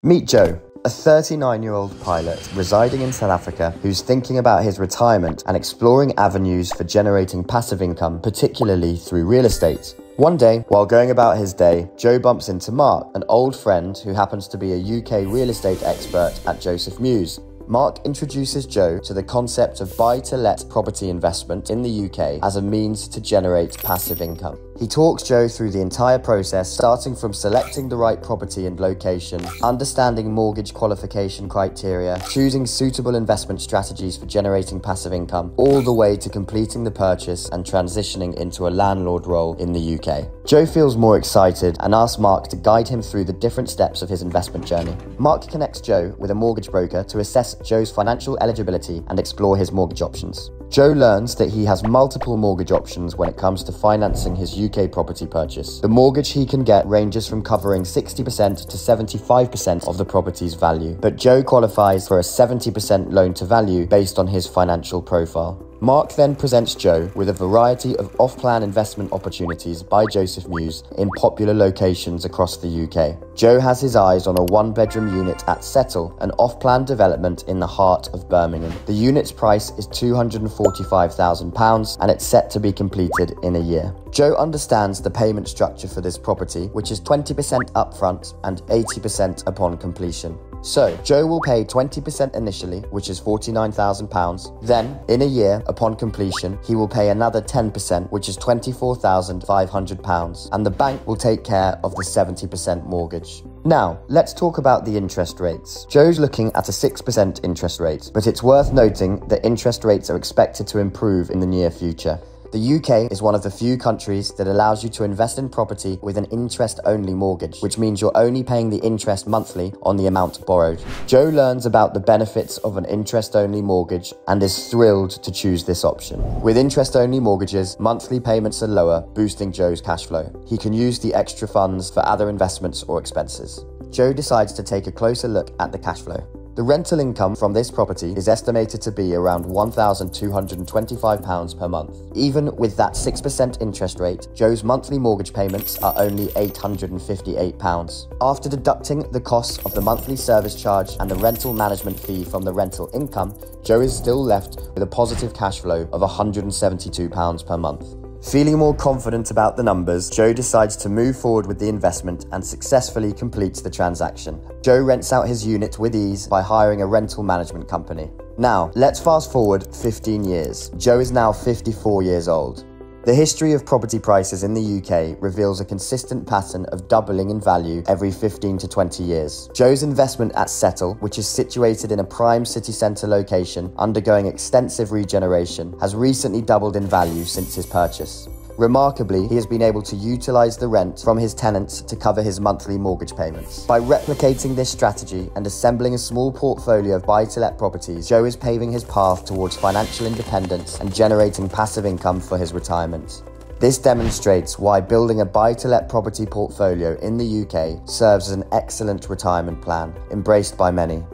Meet Joe, a 39-year-old pilot residing in South Africa who's thinking about his retirement and exploring avenues for generating passive income, particularly through real estate. One day, while going about his day, Joe bumps into Mark, an old friend who happens to be a UK real estate expert at Mews. Mark introduces Joe to the concept of buy-to-let property investment in the UK as a means to generate passive income. He talks Joe through the entire process, starting from selecting the right property and location, understanding mortgage qualification criteria, choosing suitable investment strategies for generating passive income, all the way to completing the purchase and transitioning into a landlord role in the UK. Joe feels more excited and asks Mark to guide him through the different steps of his investment journey. Mark connects Joe with a mortgage broker to assess Joe's financial eligibility and explore his mortgage options. Joe learns that he has multiple mortgage options when it comes to financing his UK property purchase. The mortgage he can get ranges from covering 60% to 75% of the property's value, but Joe qualifies for a 70% loan to value based on his financial profile. Mark then presents Joe with a variety of off-plan investment opportunities by Mews in popular locations across the UK. Joe has his eyes on a one-bedroom unit at Settle, an off-plan development in the heart of Birmingham. The unit's price is £245,000 and it's set to be completed in a year. Joe understands the payment structure for this property, which is 20% upfront and 80% upon completion. So, Joe will pay 20% initially, which is £49,000. Then, in a year, upon completion, he will pay another 10%, which is £24,500, and the bank will take care of the 70% mortgage. Now, let's talk about the interest rates. Joe's looking at a 6% interest rate, but it's worth noting that interest rates are expected to improve in the near future. The UK is one of the few countries that allows you to invest in property with an interest-only mortgage, which means you're only paying the interest monthly on the amount borrowed. Joe learns about the benefits of an interest-only mortgage and is thrilled to choose this option. With interest-only mortgages, monthly payments are lower, boosting Joe's cash flow. He can use the extra funds for other investments or expenses. Joe decides to take a closer look at the cash flow. The rental income from this property is estimated to be around £1,225 per month. Even with that 6% interest rate, Joe's monthly mortgage payments are only £858. After deducting the costs of the monthly service charge and the rental management fee from the rental income, Joe is still left with a positive cash flow of £172 per month. Feeling more confident about the numbers, Joe decides to move forward with the investment and successfully completes the transaction. Joe rents out his unit with ease by hiring a rental management company. Now, let's fast forward 15 years. Joe is now 54 years old. The history of property prices in the UK reveals a consistent pattern of doubling in value every 15 to 20 years. Joe's investment at Settle, which is situated in a prime city centre location undergoing extensive regeneration, has recently doubled in value since his purchase. Remarkably, he has been able to utilise the rent from his tenants to cover his monthly mortgage payments. By replicating this strategy and assembling a small portfolio of buy-to-let properties, Joe is paving his path towards financial independence and generating passive income for his retirement. This demonstrates why building a buy-to-let property portfolio in the UK serves as an excellent retirement plan, embraced by many.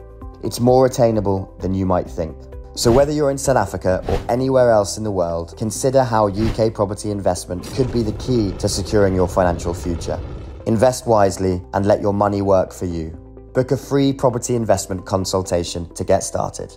It's more attainable than you might think. So whether you're in South Africa or anywhere else in the world, consider how UK property investment could be the key to securing your financial future. Invest wisely and let your money work for you. Book a free property investment consultation to get started.